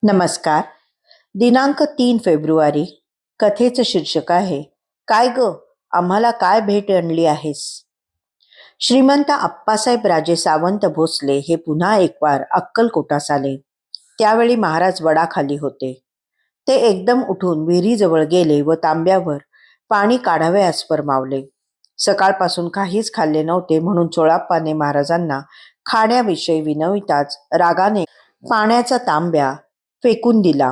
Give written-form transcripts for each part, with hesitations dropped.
नमस्कार. दिनांक 3 फेब्रुवारी. कथेचं शीर्षक आहे, काय ग, आम्हाला काय भेट आणली आहेस. श्रीमंत आप्पासाहेब राजे सावंत भोसले हे पुन्हा एक वार अक्कलकोटास आले. त्यावेळी महाराज वडाखाली होते. ते एकदम उठून विहिरीजवळ गेले व तांब्यावर पाणी काढावयास फर्मावले. सकाळपासून काहीच खाल्ले नव्हते, म्हणून चोळाप्पाने महाराजांना खाण्याविषयी विनविताच रागाने पाण्याचा तांब्या फेकून दिला.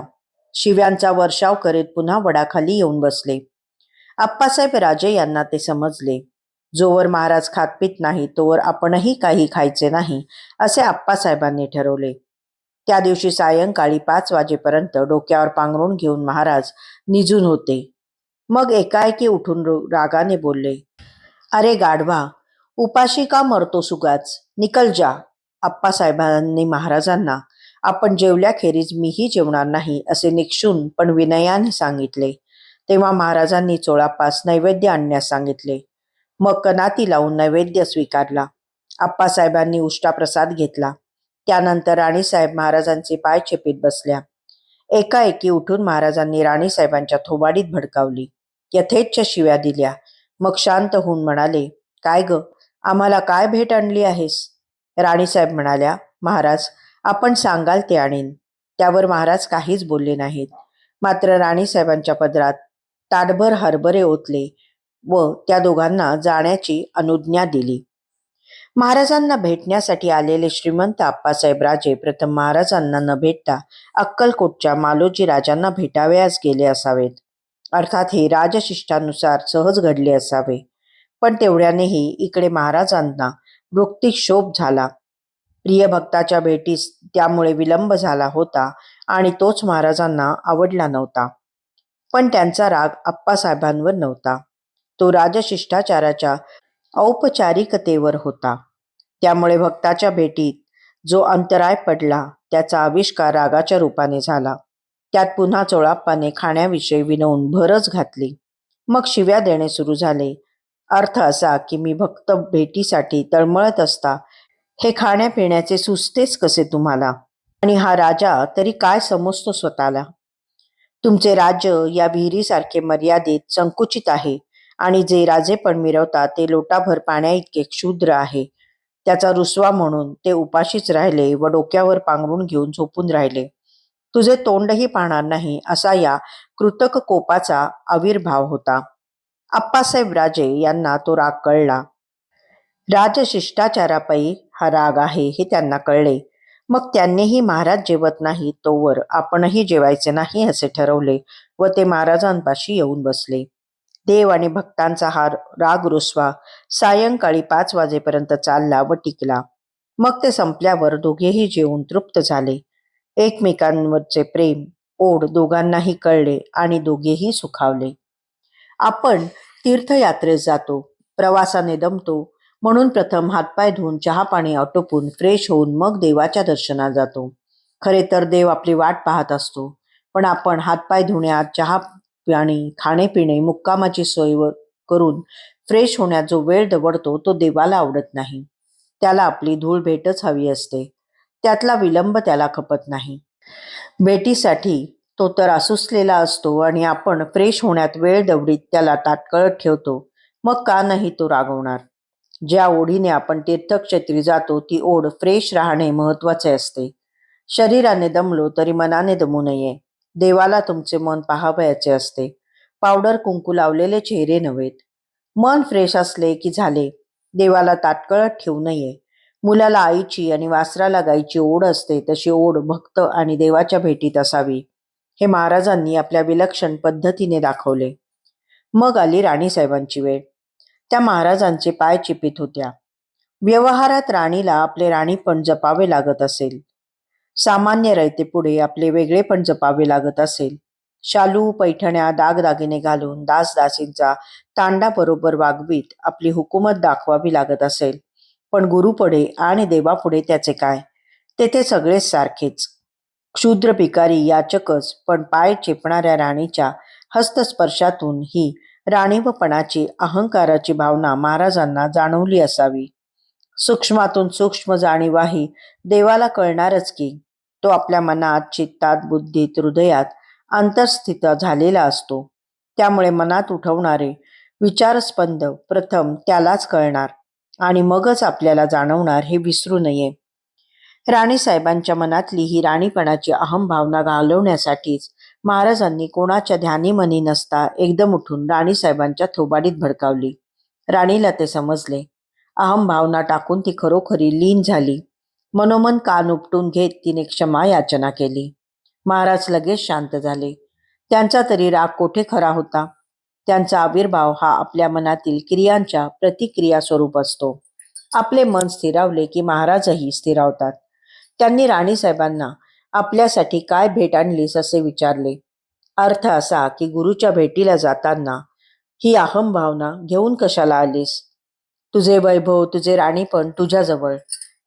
शिव्यांचा वर्षाव करीत पुन्हा वडाखाली येऊन बसले. आप्पासाहेब राजे यांना ते समजले. जोवर महाराज खातपीत नाही तोवर आपणही काही खायचे नाही, असे आप्पासाहेबांनी ठरवले. त्या दिवशी सायंकाळी 5 वाजेपर्यंत डोक्यावर पांघरून घेऊन महाराज निजून होते. मग एकाएकी उठून रागाने बोलले, अरे गाढवा, उपाशी का मरतोस उगाच, निकल जा. आप्पासाहेबांनी महाराजांना आपण जेवल्याखेरीज मीही जेवणार नाही असे निक्षून पण विनयाने सांगितले. तेव्हा महाराजांनी चोळाप्पास नैवेद्य आणण्यास सांगितले. मग कनाती लावून नैवेद्य स्वीकारला. आप्पासाहेबांनी उष्टाप्रसाद घेतला. त्यानंतर राणीसाहेब महाराजांचे पाय चेपीत बसल्या. एकाएकी उठून महाराजांनी राणीसाहेबांच्या थोबाडीत भडकावली. यथेच्छ शिव्या दिल्या. मग शांत होऊन म्हणाले, काय ग, आम्हाला काय भेट आणली आहेस. राणीसाहेब म्हणाल्या, महाराज, आपण सांगाल ते आणीन. त्यावर महाराज काहीच बोलले नाहीत. मात्र राणीसाहेबांच्या पदरात ताटभर हरभरे ओतले व त्या दोघांना जाण्याची अनुज्ञा दिली. महाराजांना भेटण्यासाठी आलेले श्रीमंत आप्पासाहेब राजे प्रथम महाराजांना न भेटता अक्कलकोटच्या मालोजी राजांना भेटावयास गेले असावेत. अर्थात हे राजशिष्टानुसार सहज घडले असावे. पण तेवढ्यानेही इकडे महाराजांना वृत्तिक्षोभ झाला. प्रिय भक्ताच्या भेटीस त्यामुळे विलंब झाला होता आणि तोच महाराजांना आवडला नव्हता. पण त्यांचा राग आप्पासाहेबांवर नव्हता. तो राजशिष्टाचाराच्या औपचारिकतेवर होता. त्यामुळे भक्ताच्या भेटीत जो अंतराय पडला त्याचा आविष्कार रागाच्या रूपाने झाला. त्यात पुन्हा चोळाप्पाने खाण्याविषयी विनवून भरच घातली. मग शिव्या देणे सुरू झाले. अर्थ असा की मी भक्त भेटीसाठी तळमळत असता हे खाण्यापिण्याचे सुचतेच कसे तुम्हाला, आणि हा राजा तरी काय समजतो स्वतःला. तुमचे राज्य या विहिरीसारखे मर्यादित संकुचित आहे आणि जे राजेपण मिरवतात ते लोटाभर पाण्याइतके क्षुद्र आहे. त्याचा रुसवा म्हणून ते उपाशीच राहिले व डोक्यावर पांघरून घेऊन झोपून राहिले. तुझे तोंडही पाहणार नाही असा या कृतक कोपाचा आविर्भाव होता. आप्पासाहेब राजे यांना तो राग कळला. राजशिष्टाचारापायी हा राग आहे हे त्यांना कळले. मग त्यांनीही महाराज जेवत नाही तोवर आपणही जेवायचे नाही असे ठरवले व ते महाराजांपाशी येऊन बसले. देव आणि भक्तांचा हा राग रुसवा सायंकाळी 5 वाजेपर्यंत चालला व टिकला. मग ते संपल्यावर दोघेही जेवून तृप्त झाले. एकमेकांवरचे प्रेम, ओढ दोघांनाही कळले आणि दोघेही सुखावले. आपण तीर्थयात्रेस जातो, प्रवासाने दमतो, म्हणून प्रथम हातपाय धुवून चहापाणी आटोपून फ्रेश होऊन मग देवाच्या दर्शनाला जातो. खरे तर देव आपली वाट पाहत असतो. पण आपण हातपाय धुण्यात, चहा पाणी, खाणेपिणे, मुक्कामाची सोय करून फ्रेश होण्यात जो वेळ दवडतो तो देवाला आवडत नाही. त्याला आपली धूळ भेटच हवी असते. त्यातला विलंब त्याला खपत नाही. भेटीसाठी तो तर आसुसलेला असतो आणि आपण फ्रेश होण्यात वेळ दवडीत त्याला ताटकळत ठेवतो. मग का नाही तो रागवणार. ज्या ओढीने आपण तीर्थक्षेत्री जातो ती ओढ फ्रेश राहणे महत्वाचे असते. शरीराने दमलो तरी मनाने दमू नये. देवाला तुमचे मन पाहावयाचे असते. पावडर कुंकू लावलेले चेहरे नव्हेत. मन फ्रेश असले की झाले. देवाला ताटकळत ठेवू नये. मुलाला आईची आणि वासराला गाईची ओढ असते तशी ओढ भक्त आणि देवाच्या भेटीत असावी. हे महाराजांनी आपल्या विलक्षण पद्धतीने दाखवले. मग आली राणीसाहेबांची वेळ. त्या महाराजांचे पाय चिपीत होत्या. व्यवहारात राणीला आपले राणीपण जपावे लागत असेल. सामान्य रयतेपुढे आपले वेगळेपण जपावे लागत असेल. शालू, पैठण्या, दागदागिने घालून दासदासींचा तांडा बरोबर वागवीत आपली हुकूमत दाखवावी लागत असेल. पण गुरुपुढे आणि देवापुढे त्याचे काय, तेथे सगळेच सारखेच. क्षुद्र भिकारी याचकच, पण पाय चेपणाऱ्या राणीच्या हस्तस्पर्शातून ही राणीवपणाची, अहंकाराची भावना महाराजांना जाणवली असावी. सूक्ष्मातून सूक्ष्म जाणीवाही देवाला कळणारच की. तो आपल्या मनात, चित्तात, बुद्धीत, हृदयात अंतर्स्थित झालेला असतो. त्यामुळे मनात उठवणारे विचारस्पंद प्रथम त्यालाच कळणार आणि मगच आपल्याला जाणवणार हे विसरू नये. राणीसाहेबांच्या मनातली ही राणीपणाची अहमभावना घालवण्यासाठीच महाराजांनी कोणाच्या ध्यानीमनी नसता एकदम उठून राणीसाहेबांच्या थोबाडीत भडकावली. राणीला ते समजले. अहमभावना टाकून ती खरोखरी लीन झाली. मनोमन कान उपटून घेत तिने क्षमा याचना केली. महाराज लगेच शांत झाले. त्यांचा तरी राग कोठे खरा होता? त्यांचा आविर्भाव हा आपल्या मनातील क्रियांच्या प्रतिक्रिया स्वरूप असतो. आपले मन स्थिरावले की महाराजही स्थिरावतात. त्यांनी राणीसाहेबांना आपल्यासाठी काय भेट आणलीस असे विचारले. अर्थ असा की गुरुच्या भेटीला जाताना ही अहमभावना घेऊन कशाला आलीस? तुझे वैभव, तुझे राणीपण तुझ्याजवळ.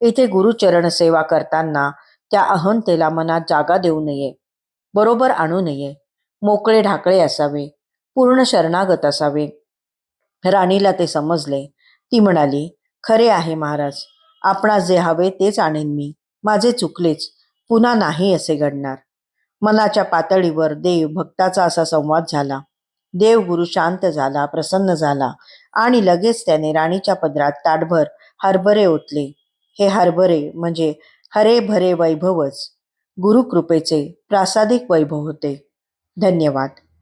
इथे गुरुचरण सेवा करताना त्या अहंतेला मनात जागा देऊ नये, बरोबर आणू नये. मोकळे ढाकळे असावे, पूर्ण शरणागत असावे. राणीला ते समजले. ती म्हणाली, खरे आहे महाराज, आपणास जे हवे तेच आणेन मी. माझे चुकलेच, पुन्हा नाही असे घडणार. मनाच्या पातळीवर देव भक्ताचा असा संवाद झाला. देवगुरु शांत झाला, प्रसन्न झाला आणि लगेच त्याने राणीच्या पदरात ताटभर हरभरे ओतले. हे हरभरे म्हणजे हरे भरे वैभवच गुरुकृपेचे प्रासादिक वैभव होते. धन्यवाद.